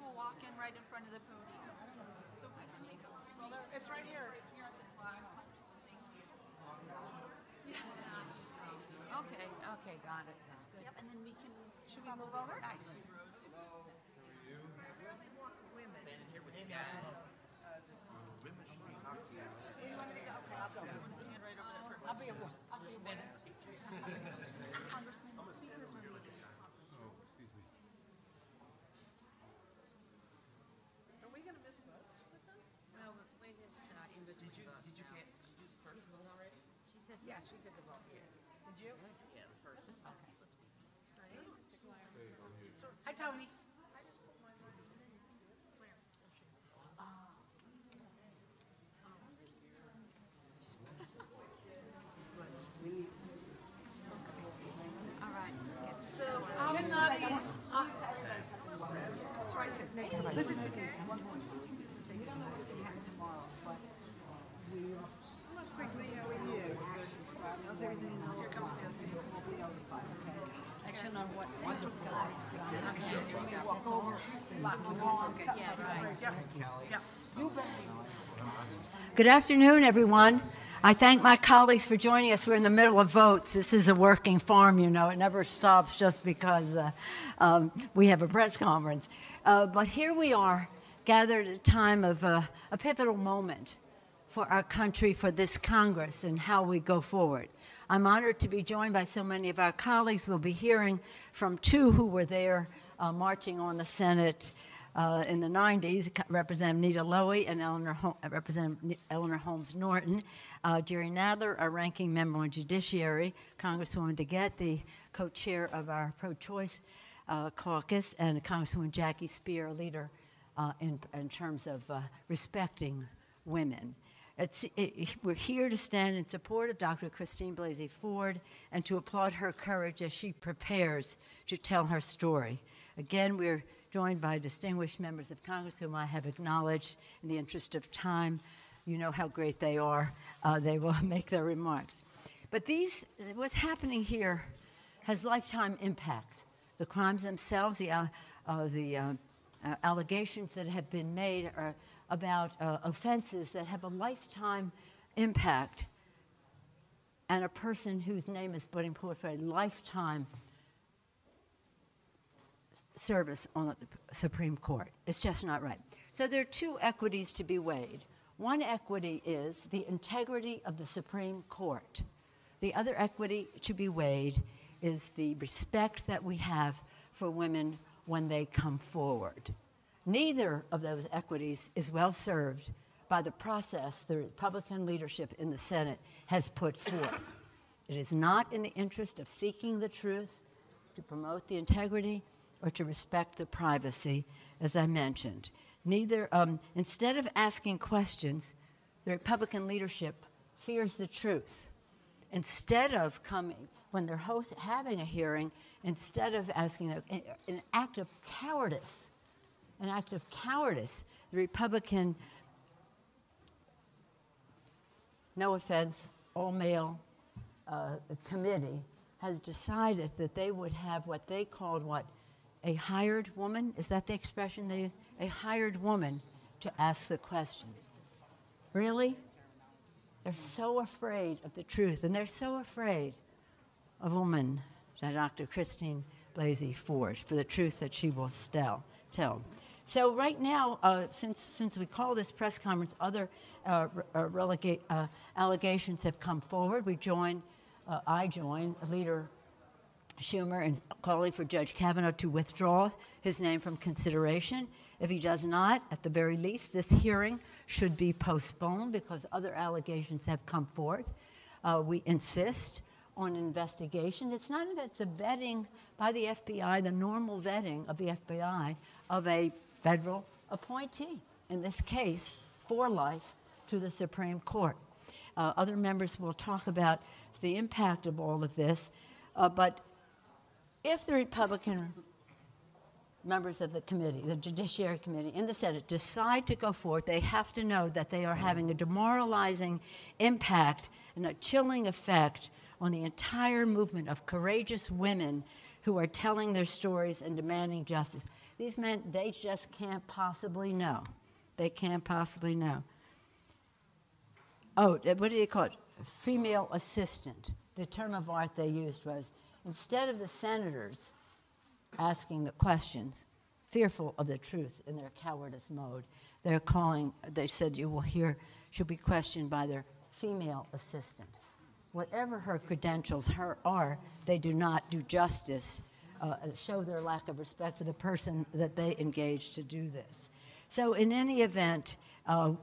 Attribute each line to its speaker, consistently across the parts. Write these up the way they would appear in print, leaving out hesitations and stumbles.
Speaker 1: will walk in right in front of the podium. Well, it's right here. Right here at the flag. Thank you. Yeah.
Speaker 2: Okay, okay, got it. That's good.
Speaker 1: Yep, and then we can, should we move over?
Speaker 2: Nice.
Speaker 3: Women.
Speaker 4: Standing here with you guys. Women should be hockey.
Speaker 1: Where do you want me to go? Okay, I'll go.
Speaker 2: You want to stand right over there?
Speaker 1: I'll be a woman. Congressman, speakers are leaving. Are we going to miss votes with this?
Speaker 2: Well, wait, it's in between votes
Speaker 4: Did you
Speaker 2: now.
Speaker 4: get, did you do the first one already?
Speaker 2: She said, yes, we did the vote.
Speaker 1: Did you?
Speaker 4: Yeah, the first one.
Speaker 2: Okay.
Speaker 1: Hi, Tony.
Speaker 2: All right, let's get
Speaker 1: So Avenatti's,
Speaker 3: Listen to me. Just take it tomorrow, but quickly, how are you? How's everything in the Here comes Nancy. Action on what? Wonderful. Walk over, lock the door.
Speaker 2: yeah, right.
Speaker 1: yeah.
Speaker 3: Good afternoon, everyone. I thank my colleagues for joining us. We're in the middle of votes. This is a working farm, you know. It never stops just because we have a press conference. But here we are, gathered at a time of a pivotal moment for our country, for this Congress, and how we go forward. I'm honored to be joined by so many of our colleagues. We'll be hearing from two who were there marching on the Senate in the 90s, Representative Nita Lowey and Representative Eleanor Holmes Norton. Jerry Nadler, our ranking member on Judiciary, Congresswoman DeGette, the co-chair of our pro-choice caucus, and Congresswoman Jackie Spear, a leader in terms of respecting women. We're here to stand in support of Dr. Christine Blasey Ford and to applaud her courage as she prepares to tell her story. Again, we're joined by distinguished members of Congress whom I have acknowledged. In the interest of time, you know how great they are. They will make their remarks. But what's happening here has lifetime impacts. The crimes themselves, the allegations that have been made are about offenses that have a lifetime impact, and a person whose name is putting forth a lifetime service on the Supreme Court. It's just not right. So there are two equities to be weighed. One equity is the integrity of the Supreme Court. The other equity to be weighed is the respect that we have for women when they come forward. Neither of those equities is well served by the process the Republican leadership in the Senate has put forth. It is not in the interest of seeking the truth, to promote the integrity, or to respect the privacy, as I mentioned. Instead of asking questions, the Republican leadership fears the truth. Instead of coming, when they're having a hearing, instead of asking an act of cowardice, the Republican, no offense, all-male committee has decided that they would have what they called a hired woman, is that the expression they use? A hired woman to ask the questions. Really? They're so afraid of the truth, and they're so afraid of a woman, Dr. Christine Blasey Ford, for the truth that she will tell. So right now, since we call this press conference, other allegations have come forward. I join Leader Schumer and calling for Judge Kavanaugh to withdraw his name from consideration. If he does not, at the very least, this hearing should be postponed because other allegations have come forth. We insist on an investigation. It's a vetting by the FBI, the normal vetting of the FBI of a federal appointee, in this case, for life, to the Supreme Court. Other members will talk about the impact of all of this, but if the Republican members of the committee, the Judiciary Committee in the Senate, decide to go forward, they have to know that they are having a demoralizing impact and a chilling effect on the entire movement of courageous women who are telling their stories and demanding justice. These men, they just can't possibly know. They can't possibly know. Oh, what do you call it? Female assistant. The term of art they used was, instead of the senators asking the questions, fearful of the truth in their cowardice mode, they said you will hear, she'll be questioned by their female assistant. Whatever her credentials are, they do not do justice, show their lack of respect for the person that they engaged to do this. So in any event,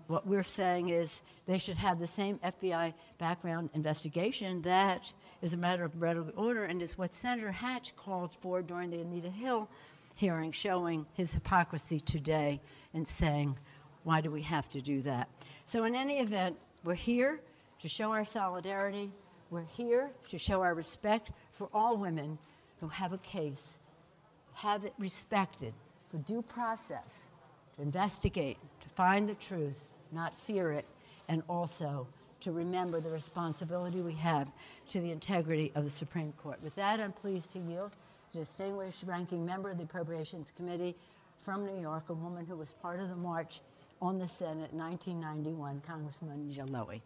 Speaker 3: what we're saying is they should have the same FBI background investigation. That is a matter of regular order, and is what Senator Hatch called for during the Anita Hill hearing, showing his hypocrisy today and saying, why do we have to do that? So in any event, we're here to show our solidarity. We're here to show our respect for all women who have a case, have it respected for due process, to investigate, to find the truth, not fear it, and also to remember the responsibility we have to the integrity of the Supreme Court. With that, I'm pleased to yield to the distinguished ranking member of the Appropriations Committee from New York, a woman who was part of the march on the Senate in 1991, Congresswoman Jallowy.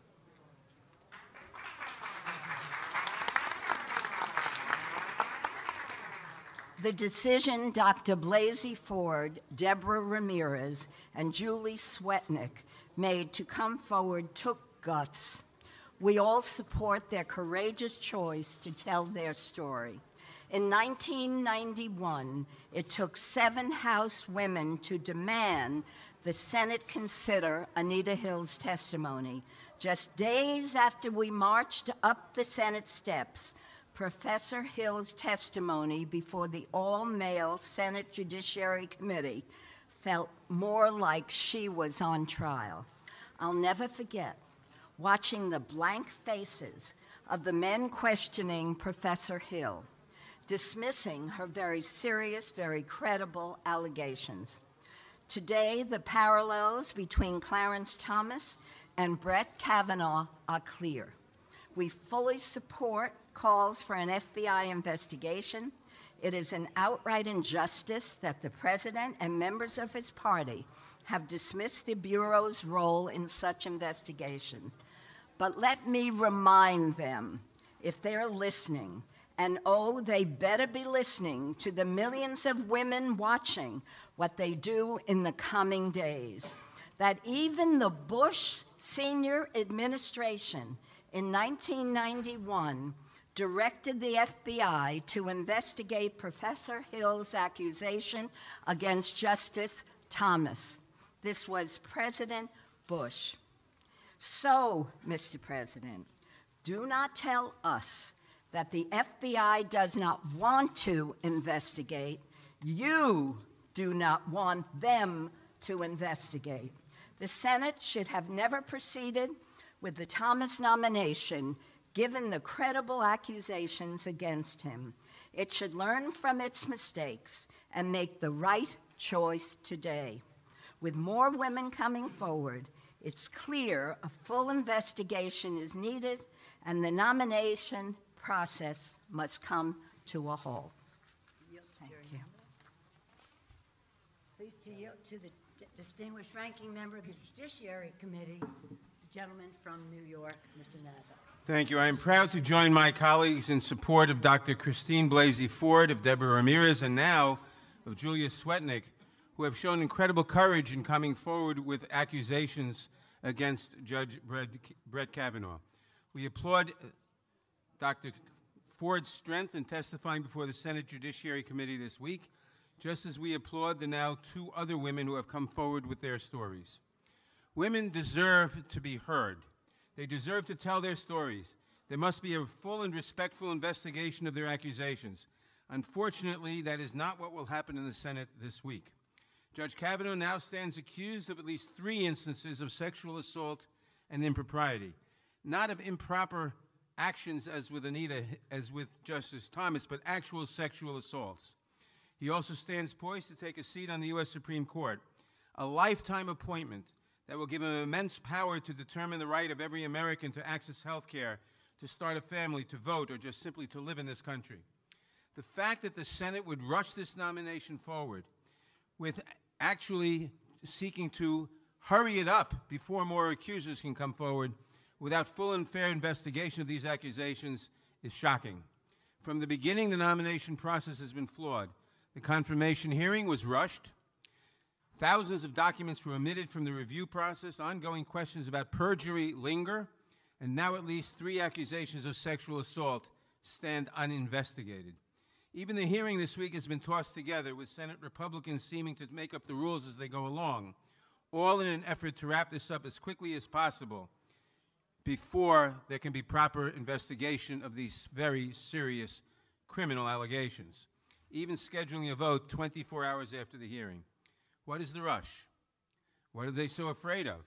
Speaker 5: The decision Dr. Blasey Ford, Deborah Ramirez, and Julie Swetnick made to come forward took guts. We all support their courageous choice to tell their story. In 1991, it took 7 House women to demand the Senate consider Anita Hill's testimony. Just days after we marched up the Senate steps, Professor Hill's testimony before the all-male Senate Judiciary Committee felt more like she was on trial. I'll never forget watching the blank faces of the men questioning Professor Hill, dismissing her very serious, very credible allegations. Today, the parallels between Clarence Thomas and Brett Kavanaugh are clear. We fully support calls for an FBI investigation. It is an outright injustice that the president and members of his party have dismissed the Bureau's role in such investigations. But let me remind them, if they're listening, and oh, they better be listening to the millions of women watching what they do in the coming days, that even the Bush senior administration in 1991 directed the FBI to investigate Professor Hill's accusation against Justice Thomas. This was President Bush. So, Mr. President, do not tell us that the FBI does not want to investigate. You do not want them to investigate. The Senate should have never proceeded with the Thomas nomination, given the credible accusations against him. It should learn from its mistakes and make the right choice today. With more women coming forward, it's clear a full investigation is needed and the nomination process must come to a halt. Thank you.
Speaker 3: Pleased to yield to the distinguished ranking member of the Judiciary Committee, the gentleman from New York, Mr. Nadler.
Speaker 6: Thank you. I am proud to join my colleagues in support of Dr. Christine Blasey Ford, of Deborah Ramirez, and now of Julia Swetnick, who have shown incredible courage in coming forward with accusations against Judge Brett Kavanaugh. We applaud Dr. Ford's strength in testifying before the Senate Judiciary Committee this week, just as we applaud the now 2 other women who have come forward with their stories. Women deserve to be heard. They deserve to tell their stories. There must be a full and respectful investigation of their accusations. Unfortunately, that is not what will happen in the Senate this week. Judge Kavanaugh now stands accused of at least 3 instances of sexual assault and impropriety, not of improper actions as with Justice Thomas, but actual sexual assaults. He also stands poised to take a seat on the U.S. Supreme Court, a lifetime appointment that will give him immense power to determine the right of every American to access health care, to start a family, to vote, or just simply to live in this country. The fact that the Senate would rush this nomination forward with actually seeking to hurry it up before more accusers can come forward without full and fair investigation of these accusations is shocking. From the beginning, the nomination process has been flawed. The confirmation hearing was rushed. Thousands of documents were omitted from the review process. Ongoing questions about perjury linger. And now at least 3 accusations of sexual assault stand uninvestigated. Even the hearing this week has been tossed together, with Senate Republicans seeming to make up the rules as they go along, all in an effort to wrap this up as quickly as possible before there can be proper investigation of these very serious criminal allegations, even scheduling a vote 24 hours after the hearing. What is the rush? What are they so afraid of?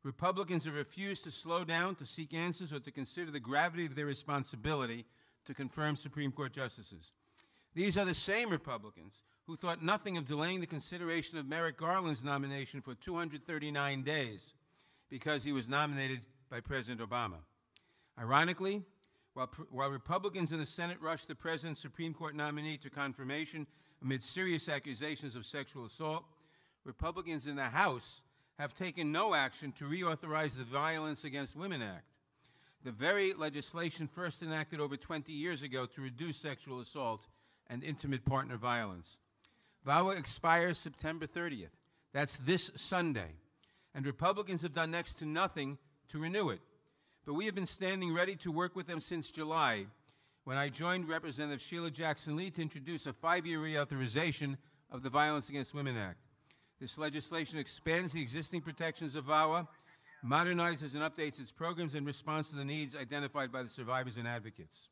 Speaker 6: Republicans have refused to slow down, to seek answers, or to consider the gravity of their responsibility to confirm Supreme Court justices. These are the same Republicans who thought nothing of delaying the consideration of Merrick Garland's nomination for 239 days because he was nominated by President Obama. Ironically, while Republicans in the Senate rushed the president's Supreme Court nominee to confirmation amid serious accusations of sexual assault, Republicans in the House have taken no action to reauthorize the Violence Against Women Act, the very legislation first enacted over 20 years ago to reduce sexual assault and intimate partner violence. VAWA expires September 30th. That's this Sunday. And Republicans have done next to nothing to renew it. But we have been standing ready to work with them since July, when I joined Representative Sheila Jackson Lee to introduce a 5-year reauthorization of the Violence Against Women Act. This legislation expands the existing protections of VAWA, modernizes and updates its programs in response to the needs identified by the survivors and advocates.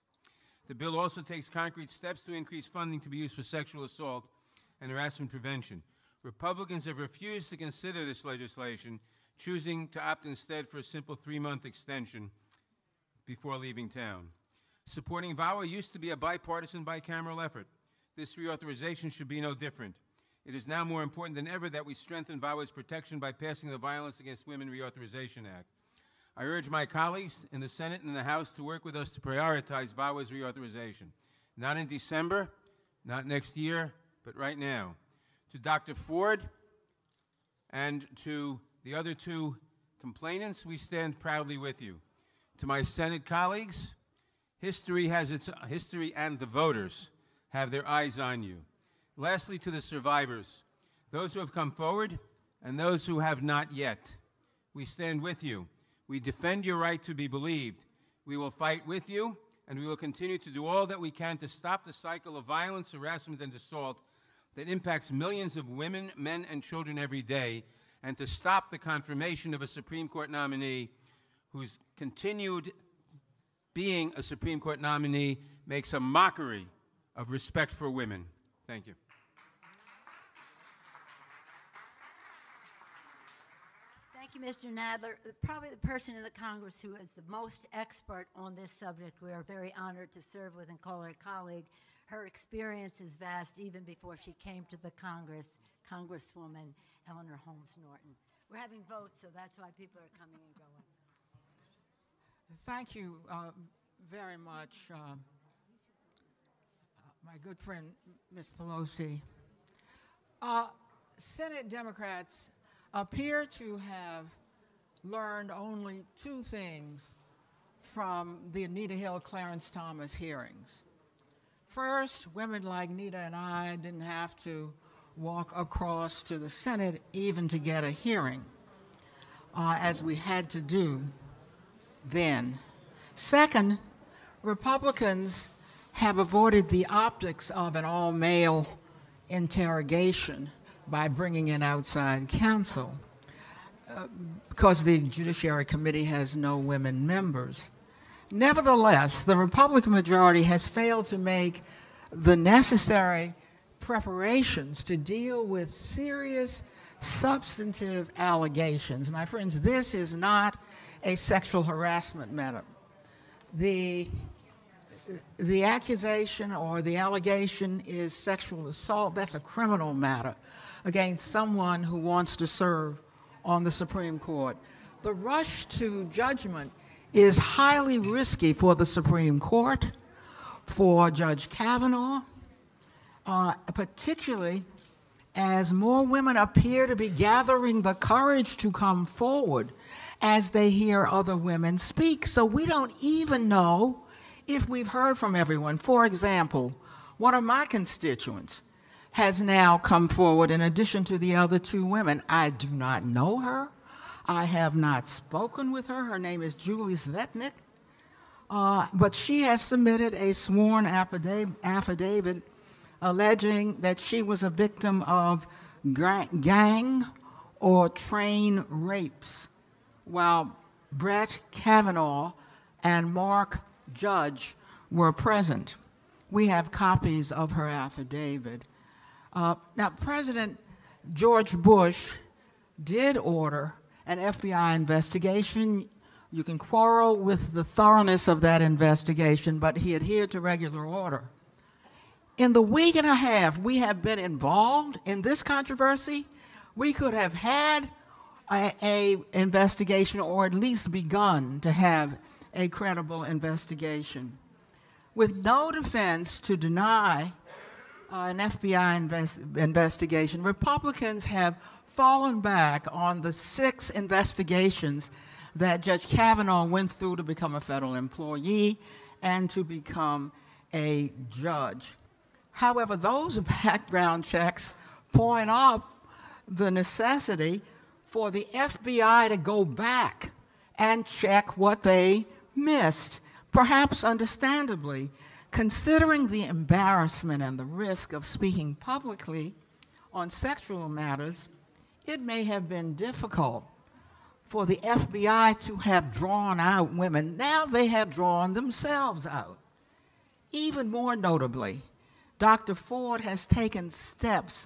Speaker 6: The bill also takes concrete steps to increase funding to be used for sexual assault and harassment prevention. Republicans have refused to consider this legislation, choosing to opt instead for a simple 3-month extension before leaving town. Supporting VAWA used to be a bipartisan, bicameral effort. This reauthorization should be no different. It is now more important than ever that we strengthen VAWA's protection by passing the Violence Against Women Reauthorization Act. I urge my colleagues in the Senate and the House to work with us to prioritize VAWA's reauthorization. Not in December, not next year, but right now. To Dr. Ford and to the other 2 complainants, we stand proudly with you. To my Senate colleagues, history and the voters have their eyes on you. Lastly, to the survivors, those who have come forward and those who have not yet, we stand with you. We defend your right to be believed. We will fight with you, and we will continue to do all that we can to stop the cycle of violence, harassment, and assault that impacts millions of women, men, and children every day, and to stop the confirmation of a Supreme Court nominee whose continued being a Supreme Court nominee makes a mockery of respect for women. Thank you.
Speaker 3: Thank you, Mr. Nadler. Probably the person in the Congress who is the most expert on this subject. We are very honored to serve with and call her a colleague. Her experience is vast even before she came to the Congress, Congresswoman Eleanor Holmes Norton. We're having votes, so that's why people are coming and going.
Speaker 7: Thank you very much, my good friend, Ms. Pelosi. Senate Democrats appear to have learned only 2 things from the Anita Hill Clarence Thomas hearings. First, women like Nita and I didn't have to walk across to the Senate even to get a hearing, as we had to do then. Second, Republicans have avoided the optics of an all-male interrogation by bringing in outside counsel because the Judiciary Committee has no women members. Nevertheless, the Republican majority has failed to make the necessary preparations to deal with serious substantive allegations. My friends, this is not a sexual harassment matter. The accusation or the allegation is sexual assault. That's a criminal matter against someone who wants to serve on the Supreme Court. The rush to judgment is highly risky for the Supreme Court, for Judge Kavanaugh, particularly as more women appear to be gathering the courage to come forward as they hear other women speak. So we don't even know if we've heard from everyone. For example, one of my constituents has now come forward in addition to the other two women. I do not know her. I have not spoken with her. Her name is Julie Svetnik. But she has submitted a sworn affidavit alleging that she was a victim of gang or train rapes while Brett Kavanaugh and Mark Judge were present. We have copies of her affidavit. Now, President George Bush did order an FBI investigation. You can quarrel with the thoroughness of that investigation, but he adhered to regular order. In the week and a half we have been involved in this controversy, we could have had an investigation, or at least begun to have a credible investigation. With no defense to deny an FBI investigation, Republicans have fallen back on the 6 investigations that Judge Kavanaugh went through to become a federal employee and to become a judge. However, those background checks point up the necessity for the FBI to go back and check what they missed, perhaps understandably, considering the embarrassment and the risk of speaking publicly on sexual matters. It may have been difficult for the FBI to have drawn out women. Now they have drawn themselves out. Even more notably, Dr. Ford has taken steps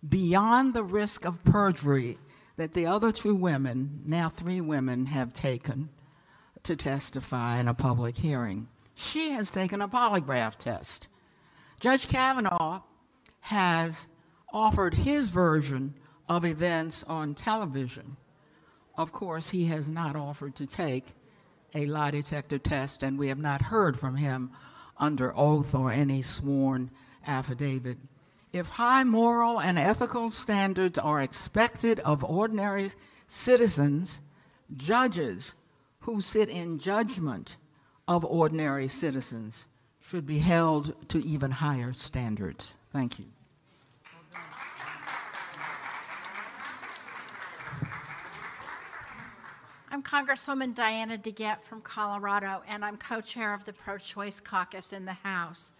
Speaker 7: beyond the risk of perjury that the other 2 women, now 3 women, have taken to testify in a public hearing. She has taken a polygraph test. Judge Kavanaugh has offered his version of events on television. Of course, he has not offered to take a lie detector test, and we have not heard from him under oath or any sworn affidavit. If high moral and ethical standards are expected of ordinary citizens, judges who sit in judgment of ordinary citizens should be held to even higher standards. Thank you.
Speaker 1: I'm Congresswoman Diana DeGette from Colorado, and I'm co-chair of the Pro-Choice Caucus in the House.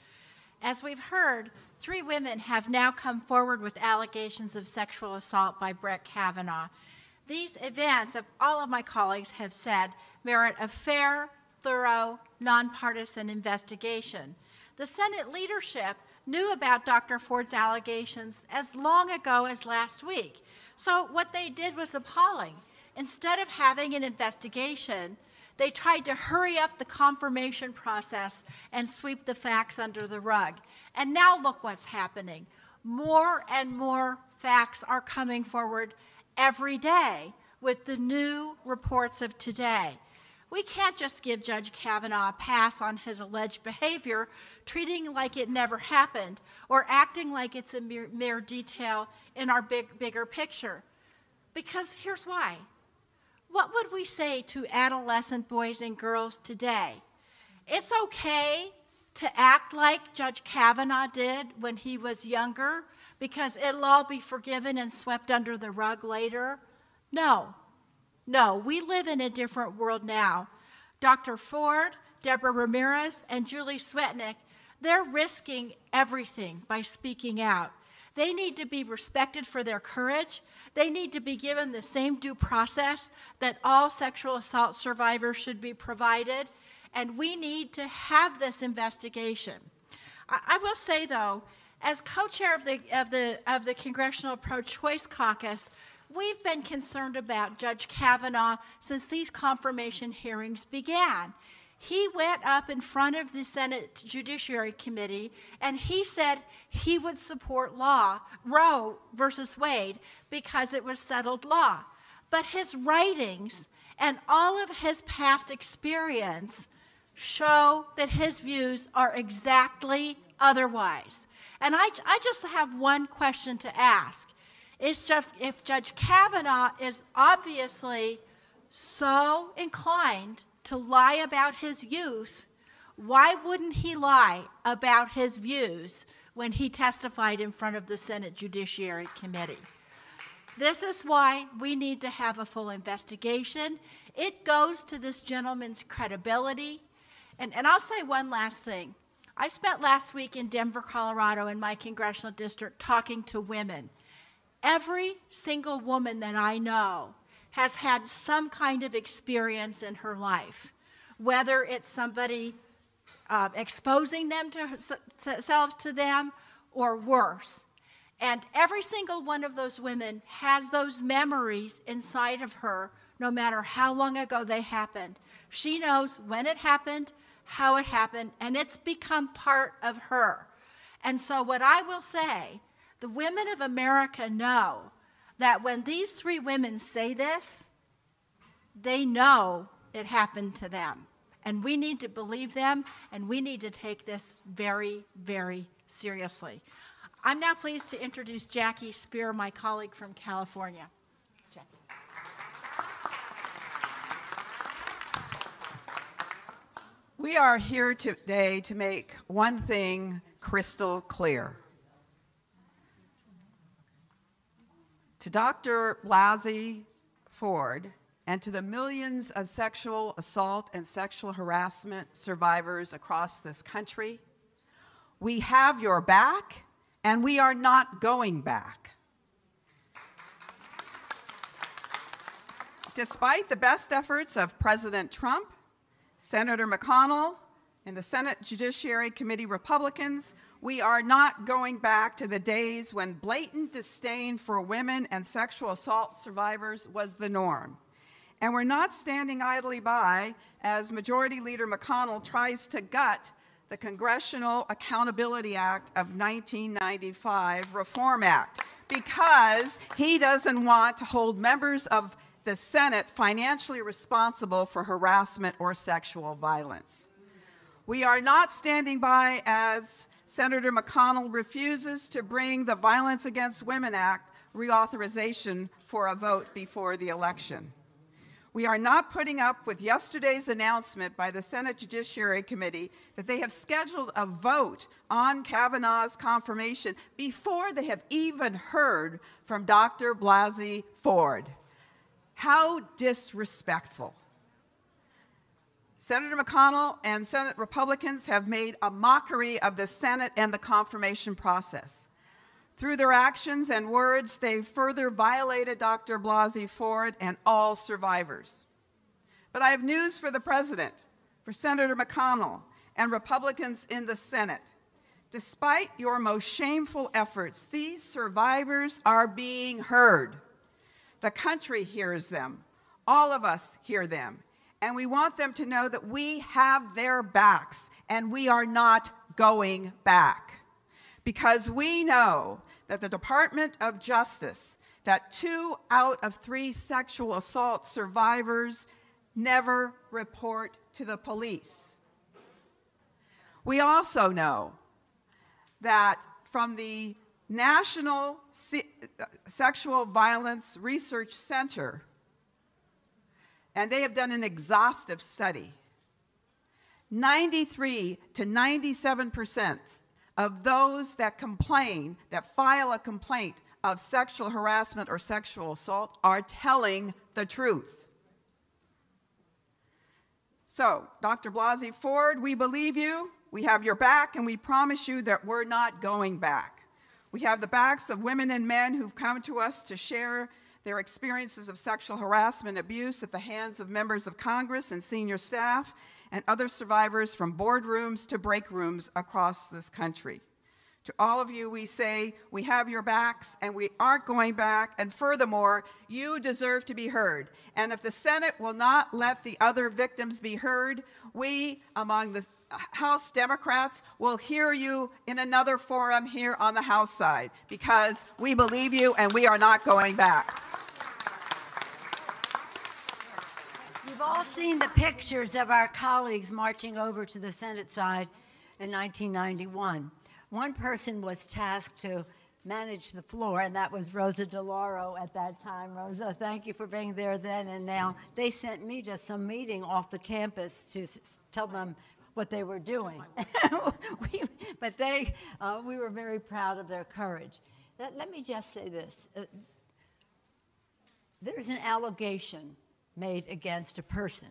Speaker 1: As we've heard, 3 women have now come forward with allegations of sexual assault by Brett Kavanaugh. These events, all of my colleagues have said, merit a fair, thorough, nonpartisan investigation. The Senate leadership knew about Dr. Ford's allegations as long ago as last week. So what they did was appalling. Instead of having an investigation, they tried to hurry up the confirmation process and sweep the facts under the rug. And now look what's happening. More and more facts are coming forward every day with the new reports of today. We can't just give Judge Kavanaugh a pass on his alleged behavior, treating like it never happened or acting like it's a mere detail in our bigger picture. Because here's why. What would we say to adolescent boys and girls today? It's okay to act like Judge Kavanaugh did when he was younger because it'll all be forgiven and swept under the rug later? No. No, we live in a different world now. Dr. Ford, Deborah Ramirez, and Julie Svetnik, they're risking everything by speaking out. They need to be respected for their courage. They need to be given the same due process that all sexual assault survivors should be provided, and we need to have this investigation. I will say, though, as co-chair of the Congressional Pro-Choice Caucus, we've been concerned about Judge Kavanaugh since these confirmation hearings began. He went up in front of the Senate Judiciary Committee and he said he would support Roe versus Wade because it was settled law. But his writings and all of his past experience show that his views are exactly otherwise. And I just have one question to ask. If Judge Kavanaugh is obviously so inclined to lie about his youth, why wouldn't he lie about his views when he testified in front of the Senate Judiciary Committee? This is why we need to have a full investigation. It goes to this gentleman's credibility. And I'll say one last thing. I spent last week in Denver, Colorado, in my congressional district, talking to women. Every single woman that I know has had some kind of experience in her life, whether it's somebody exposing themselves to them or worse. And every single one of those women has those memories inside of her, no matter how long ago they happened. She knows when it happened, how it happened, and it's become part of her. And so what I will say, the women of America know that when these three women say this, they know it happened to them. And we need to believe them, and we need to take this very, very seriously. I'm now pleased to introduce Jackie Spear, my colleague from California. Jackie.
Speaker 8: We are here today to make one thing crystal clear. To Dr. Blasey Ford and to the millions of sexual assault and sexual harassment survivors across this country, we have your back, and we are not going back. Despite the best efforts of President Trump, Senator McConnell, and the Senate Judiciary Committee Republicans, we are not going back to the days when blatant disdain for women and sexual assault survivors was the norm. And we're not standing idly by as Majority Leader McConnell tries to gut the Congressional Accountability Act of 1995 Reform Act because he doesn't want to hold members of the Senate financially responsible for harassment or sexual violence. We are not standing by as Senator McConnell refuses to bring the Violence Against Women Act reauthorization for a vote before the election. We are not putting up with yesterday's announcement by the Senate Judiciary Committee that they have scheduled a vote on Kavanaugh's confirmation before they have even heard from Dr. Blasey Ford. How disrespectful. Senator McConnell and Senate Republicans have made a mockery of the Senate and the confirmation process. Through their actions and words, they further violated Dr. Blasey Ford and all survivors. But I have news for the President, for Senator McConnell, and Republicans in the Senate. Despite your most shameful efforts, these survivors are being heard. The country hears them. All of us hear them. And we want them to know that we have their backs, and we are not going back. Because we know that the Department of Justice, that 2 out of 3 sexual assault survivors never report to the police. We also know that from the National Sexual Violence Research Center, and they have done an exhaustive study, 93 to 97% of those that complain, that file a complaint of sexual harassment or sexual assault are telling the truth. So, Dr. Blasey Ford, we believe you, we have your back, and we promise you that we're not going back. We have the backs of women and men who've come to us to share their experiences of sexual harassment and abuse at the hands of members of Congress and senior staff and other survivors from boardrooms to break rooms across this country. To all of you, we say we have your backs and we aren't going back, and furthermore, you deserve to be heard. And if the Senate will not let the other victims be heard, we, among the House Democrats, will hear you in another forum here on the House side, because we believe you and we are not going back.
Speaker 3: You've all seen the pictures of our colleagues marching over to the Senate side in 1991. One person was tasked to manage the floor, and that was Rosa DeLauro at that time. Rosa, thank you for being there then and now. They sent me to some meeting off the campus to tell them what they were doing. We were very proud of their courage. Let me just say this. There's an allegation made against a person.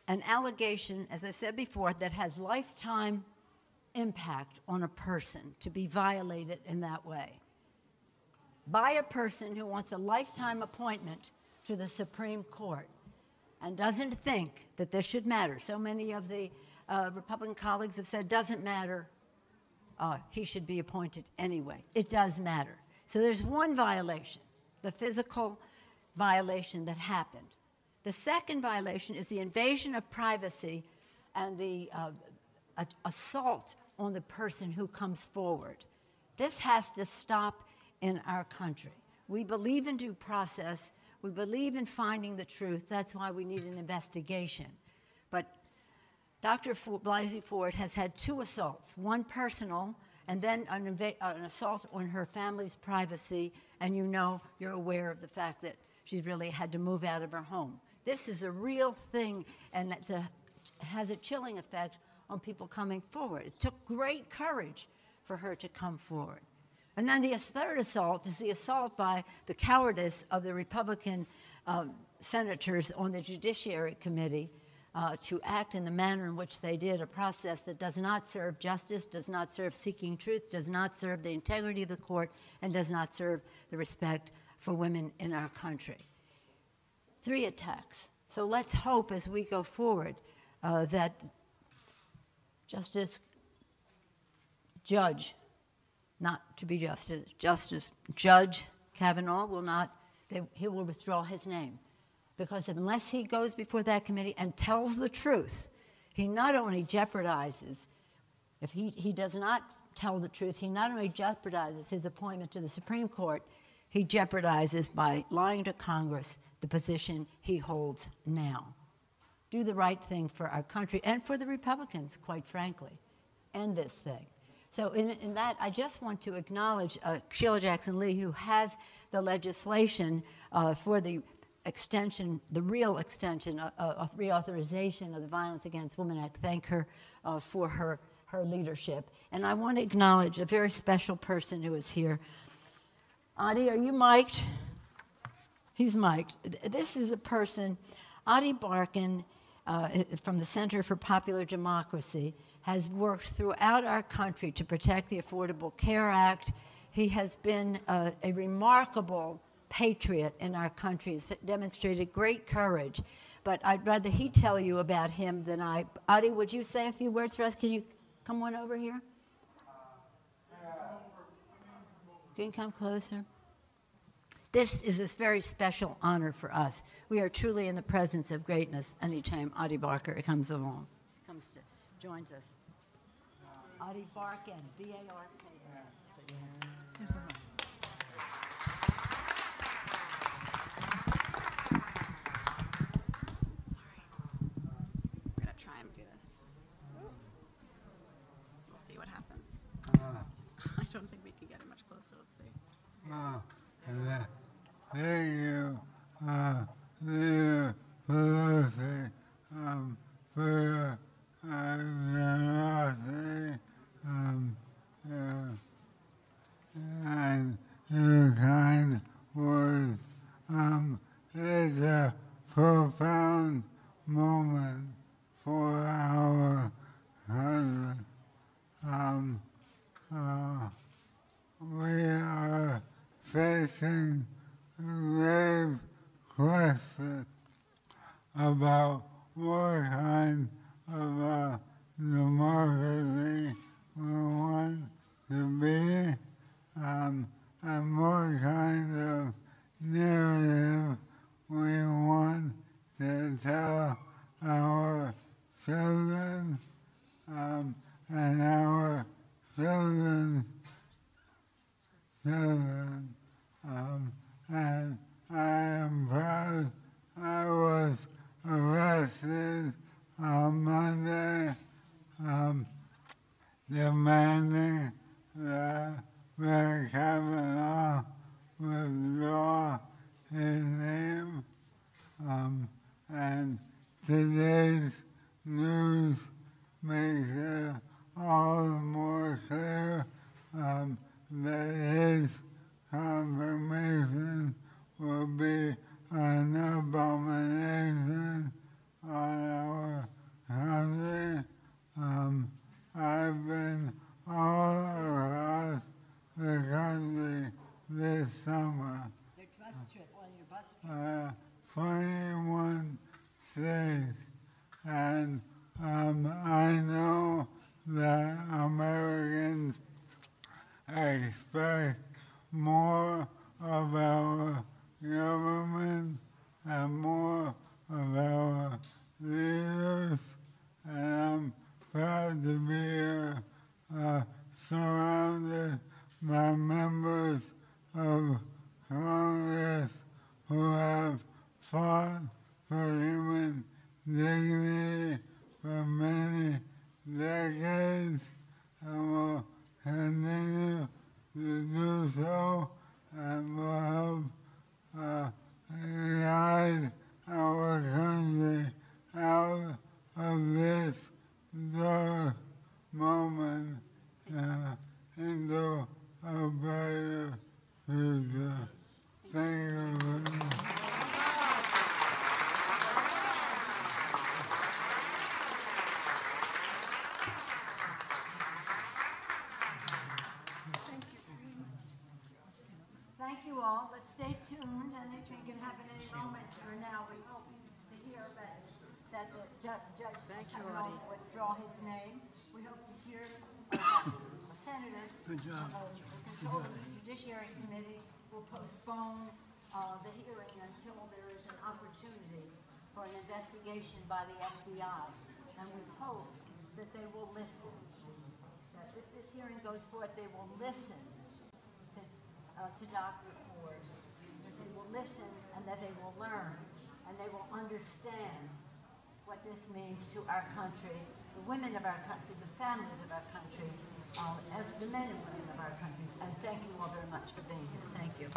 Speaker 3: An allegation, as I said before, that has lifetime impact on a person to be violated in that way by a person who wants a lifetime appointment to the Supreme Court and doesn't think that this should matter. So many of the Republican colleagues have said, doesn't matter, he should be appointed anyway. It does matter. So there's one violation, the physical violation that happened. The second violation is the invasion of privacy and the assault on the person who comes forward. This has to stop in our country. We believe in due process. We believe in finding the truth. That's why we need an investigation. But Dr. Blasey Ford has had 2 assaults, one personal and then an assault on her family's privacy, and you're aware of the fact that she's really had to move out of her home. This is a real thing, and it has a chilling effect on people coming forward. It took great courage for her to come forward. And then the third assault is the assault by the cowardice of the Republican senators on the Judiciary Committee to act in the manner in which they did, a process that does not serve justice, does not serve seeking truth, does not serve the integrity of the court, and does not serve the respect for women in our country. 3 attacks. So let's hope as we go forward that Judge Kavanaugh he will withdraw his name. Because unless he goes before that committee and tells the truth, he not only jeopardizes, if he does not tell the truth, he not only jeopardizes his appointment to the Supreme Court, he jeopardizes by lying to Congress the position he holds now. Do the right thing for our country and for the Republicans, quite frankly. End this thing. So in that, I just want to acknowledge Sheila Jackson Lee, who has the legislation for the extension, the real extension, reauthorization of the Violence Against Women Act. Thank her for her leadership. And I want to acknowledge a very special person who is here. Adi, are you mic'd? He's mic'd. This is a person, Adi Barkan, from the Center for Popular Democracy, has worked throughout our country to protect the Affordable Care Act. He has been a remarkable patriot in our country. He's demonstrated great courage. But I'd rather he tell you about him than I. Adi, would you say a few words for us? Can you come on over here? Can you come closer? This is a very special honor for us. We are truly in the presence of greatness anytime Adi Barker comes along, joins us. Adi Barkan, B-A-R-K-N.
Speaker 7: Here's the mic.
Speaker 9: We're going to try and do this. We'll see what happens. I don't think we can get it much closer. Let's see.
Speaker 10: Thank you, Leader Pelosi, for your generosity and your kind words. It's a profound moment for our country. We are facing grave questions about what kind of a democracy we want to be, and what kind of narrative we want to tell our children and our children's children. And I am proud I was arrested withdraw his name. And today's news makes it all the more clear that his confirmation will be an abomination on our country. I've been all across the country this summer.
Speaker 3: Your bus trip, on your bus trip.
Speaker 10: 21 states, and I know that Americans expect more of our government and more of our leaders, and I'm proud to be here, surrounded by members of Congress who have fought for human dignity for many decades and will continue to do so, and will help guide our country out of this dark moment into a brighter future. Thank you very much.
Speaker 3: Thank you all. Let's stay tuned. Anything can happen any moment. For now, we hope to hear that the Judge Kavanaugh withdraw his name. We hope to hear senators
Speaker 10: Good job.
Speaker 3: control of the Judiciary Committee will postpone the hearing until there is an opportunity for an investigation by the FBI. And we hope that they will listen. That if this hearing goes forth, they will listen to Dr. Ford, that they will listen and that they will learn and they will understand what this means to our country, the women of our country, the families of our country, the men and women of our country. And thank you all very much for being here. Thank you.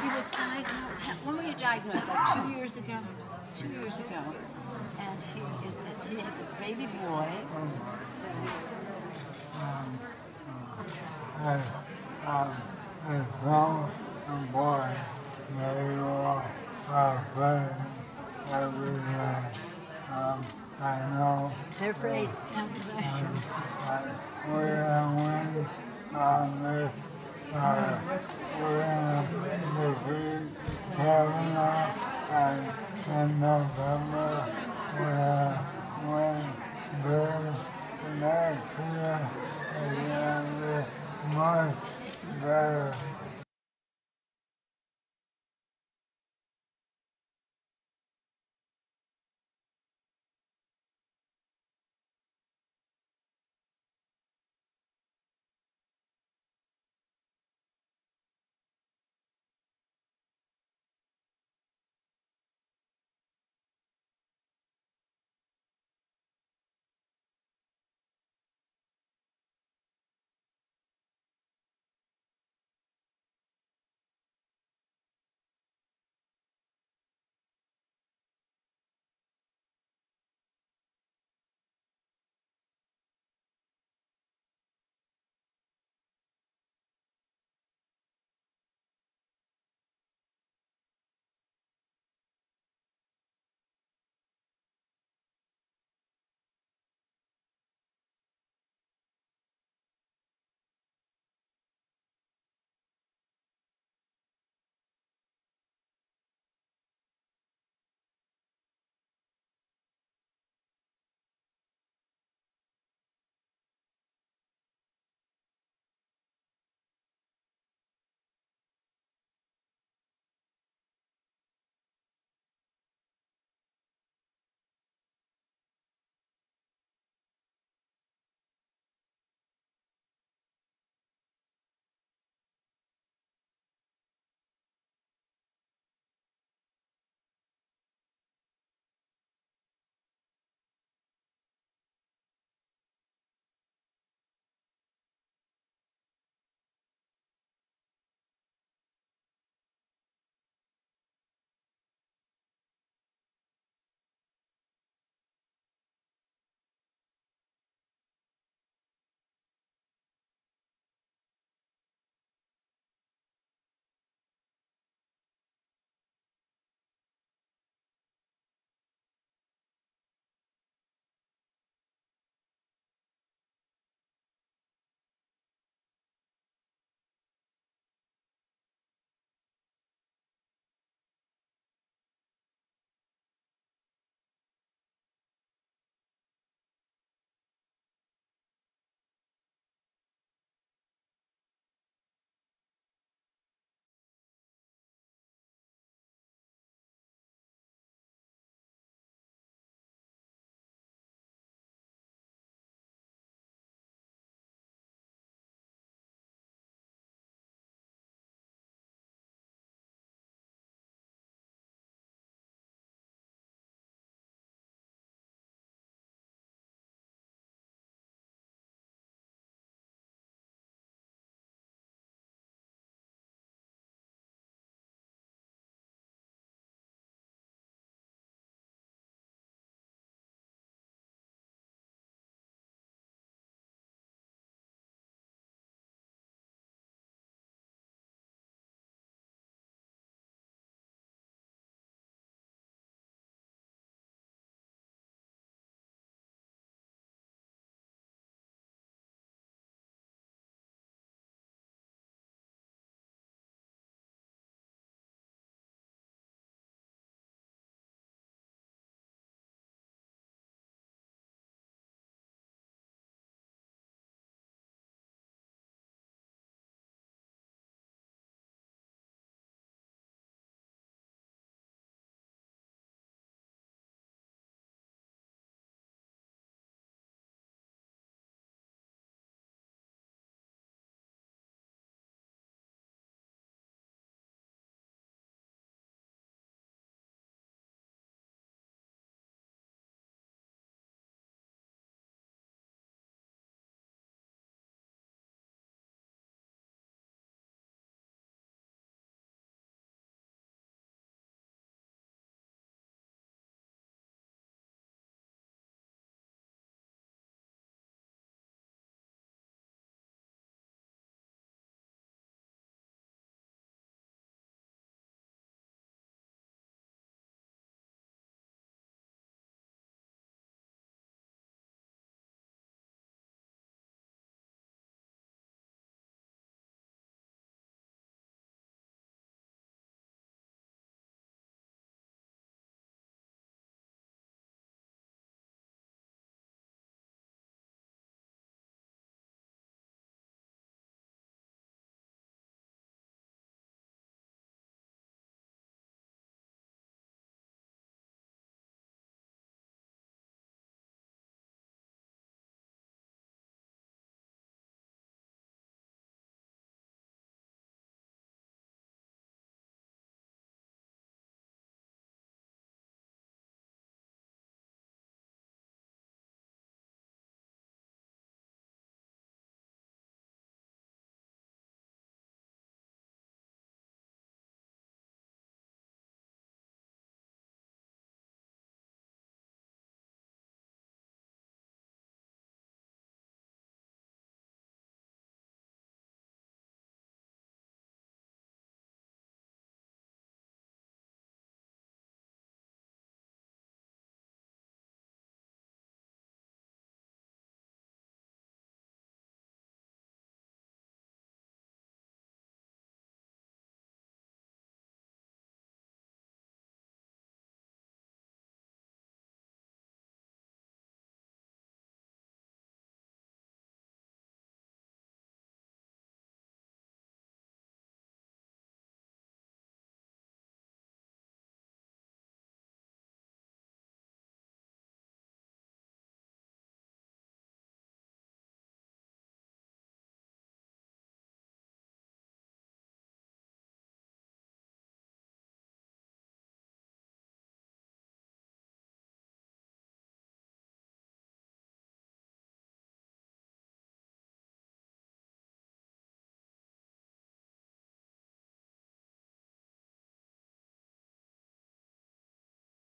Speaker 3: He was diagnosed, when were you diagnosed? Like 2 years ago? 2 years ago. And he has a baby boy.
Speaker 10: It's so important that you all are praying every day. I know
Speaker 3: They're afraid.
Speaker 10: we're going to win on this. We're going to defeat Kavanaugh, and in November we're going to win big next year. It's going to be much better